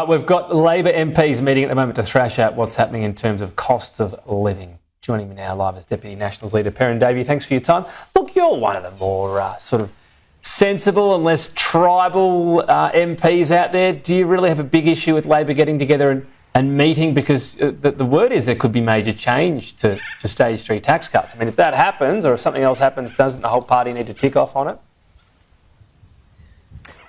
We've got Labor MPs meeting at the moment to thrash out what's happening in terms of cost of living. Joining me now live is Deputy Nationals Leader Perrin Davey. Thanks for your time. Look, you're one of the more sort of sensible and less tribal MPs out there. Do you really have a big issue with Labor getting together and meeting? Because the word is there could be major change to stage 3 tax cuts. I mean, if that happens or if something else happens, doesn't the whole party need to tick off on it?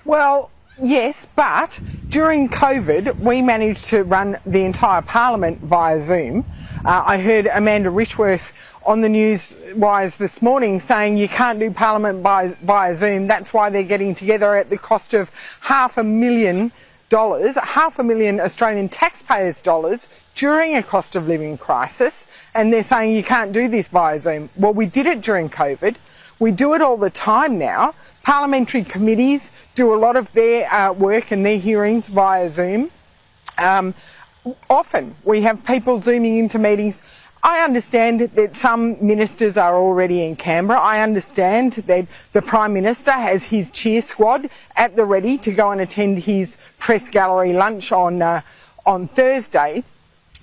Well, yes, but during COVID, we managed to run the entire parliament via Zoom. I heard Amanda Richworth on the news wires this morning saying you can't do parliament via Zoom. That's why they're getting together at the cost of $500,000, $500,000 Australian taxpayers' dollars during a cost of living crisis. And they're saying you can't do this via Zoom. Well, we did it during COVID. We do it all the time now. Parliamentary committees do a lot of their work and their hearings via Zoom. Often we have people zooming into meetings. I understand that some ministers are already in Canberra. I understand that the Prime Minister has his cheer squad at the ready to go and attend his press gallery lunch on Thursday.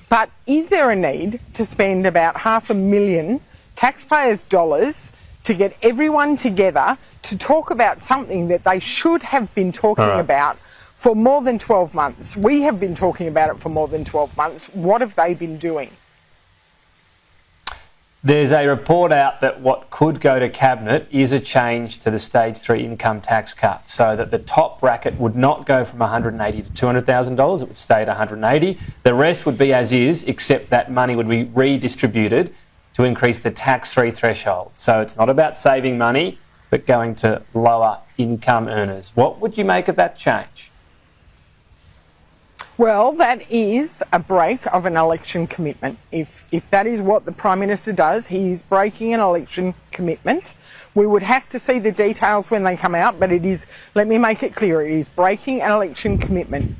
But is there a need to spend about $500,000 taxpayers' dollars to get everyone together to talk about something that they should have been talking about for more than 12 months? We have been talking about it for more than 12 months. What have they been doing? There's a report out that what could go to Cabinet is a change to the stage 3 income tax cut, so that the top bracket would not go from $180,000 to $200,000, it would stay at $180,000. The rest would be as is, except that money would be redistributed to increase the tax-free threshold. So it's not about saving money, but going to lower income earners. What would you make of that change? Well, that is a break of an election commitment. If that is what the Prime Minister does, he is breaking an election commitment. We would have to see the details when they come out, but it is, let me make it clear, it is breaking an election commitment.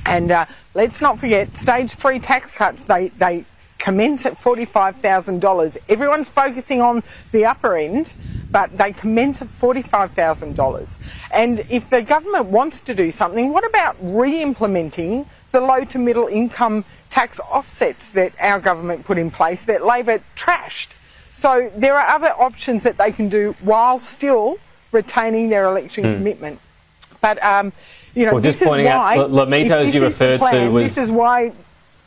And let's not forget, stage 3 tax cuts, they commence at $45,000. Everyone's focusing on the upper end, but they commence at $45,000. And if the government wants to do something, what about re-implementing the low to middle income tax offsets that our government put in place that Labor trashed? So there are other options that they can do while still retaining their election commitment. But, you know, well, this just pointing is why... out, Lamito, as you referred to, this is why...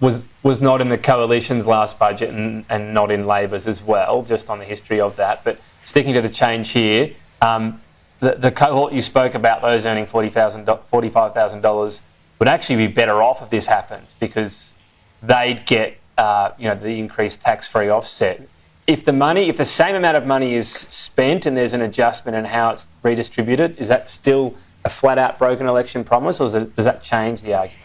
was not in the Coalition's last budget and not in Labor's as well, just on the history of that. But sticking to the change here, the cohort you spoke about, those earning $45,000, would actually be better off if this happens, because they'd get the increased tax-free offset. If the same amount of money is spent and there's an adjustment in how it's redistributed, is that still a flat-out broken election promise, or does that change the argument?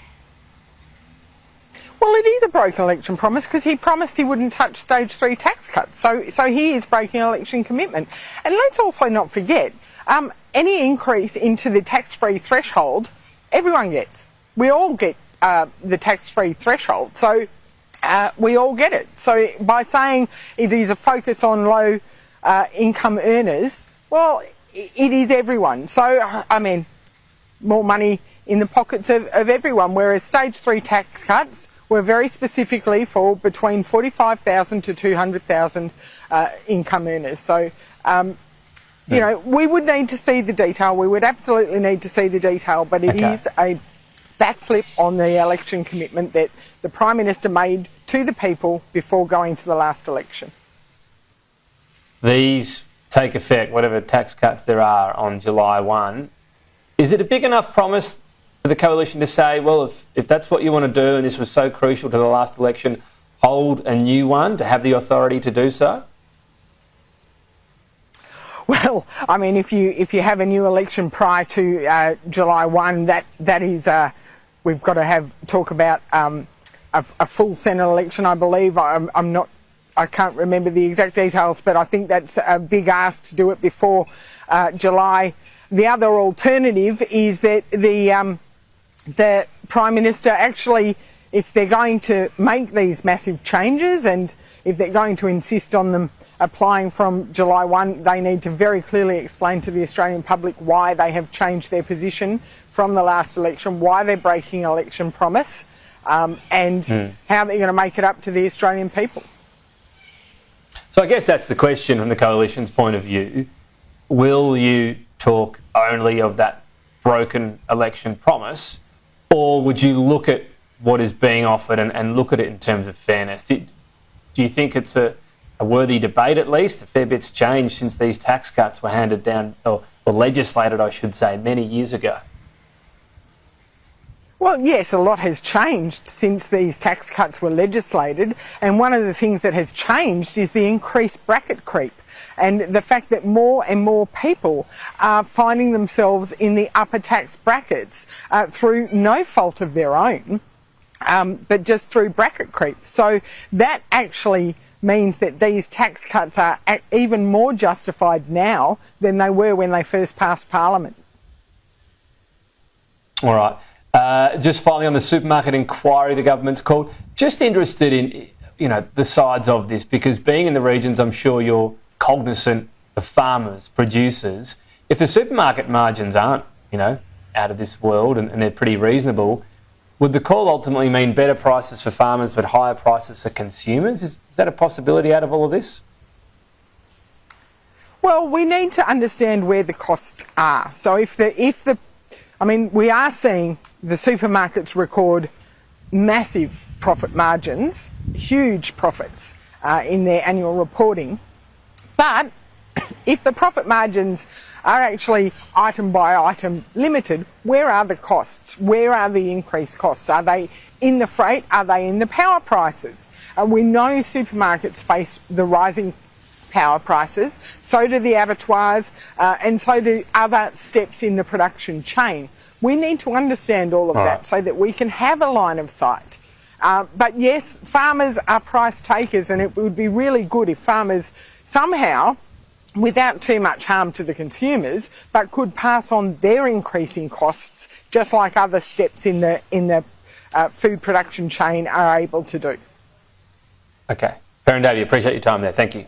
Well, it is a broken election promise because he promised he wouldn't touch stage 3 tax cuts. So he is breaking an election commitment. And let's also not forget, any increase into the tax-free threshold, everyone gets. We all get the tax-free threshold. So we all get it. So by saying it is a focus on low income earners, well, it is everyone. So, I mean, more money in the pockets of everyone, whereas stage 3 tax cuts were very specifically for between $45,000 to $200,000 income earners. So, you know, we would need to see the detail. We would absolutely need to see the detail, but it is a backflip on the election commitment that the Prime Minister made to the people before going to the last election. These take effect, whatever tax cuts there are, on July 1. Is it a big enough promise for the Coalition to say, well, if that's what you want to do and this was so crucial to the last election, hold a new one, to have the authority to do so? Well, I mean, if you have a new election prior to July 1, that is, we've got to talk about a full Senate election, I believe. I can't remember the exact details, but I think that's a big ask to do it before July. The other alternative is that the Prime Minister actually, if they're going to make these massive changes and if they're going to insist on them applying from July 1, they need to very clearly explain to the Australian public why they have changed their position from the last election, why they're breaking election promise, and how they're going to make it up to the Australian people. So I guess that's the question from the Coalition's point of view. Will you talk only of that broken election promise, or would you look at what is being offered and look at it in terms of fairness? Do you think it's a worthy debate at least? A fair bit's changed since these tax cuts were handed down, or legislated, I should say, many years ago. Well, yes, a lot has changed since these tax cuts were legislated, and one of the things that has changed is the increased bracket creep and the fact that more and more people are finding themselves in the upper tax brackets through no fault of their own, but just through bracket creep. So that actually means that these tax cuts are even more justified now than they were when they first passed Parliament. All right. Just finally on the supermarket inquiry the government's called, just interested in, the sides of this, because being in the regions, I'm sure you're cognizant of farmers, producers. If the supermarket margins aren't, out of this world and they're pretty reasonable, would the call ultimately mean better prices for farmers but higher prices for consumers? Is that a possibility out of all of this? Well, we need to understand where the costs are. So we are seeing the supermarkets record massive profit margins, huge profits in their annual reporting. But if the profit margins are actually item by item limited, where are the costs? Where are the increased costs? Are they in the freight? Are they in the power prices? We know supermarkets face the rising power prices, so do the abattoirs, and so do other steps in the production chain. We need to understand all of that so that we can have a line of sight. But yes, farmers are price takers, and it would be really good if farmers somehow, without too much harm to the consumers, but could pass on their increasing costs, just like other steps in the food production chain are able to do. Okay. Perrin Davey, appreciate your time there. Thank you.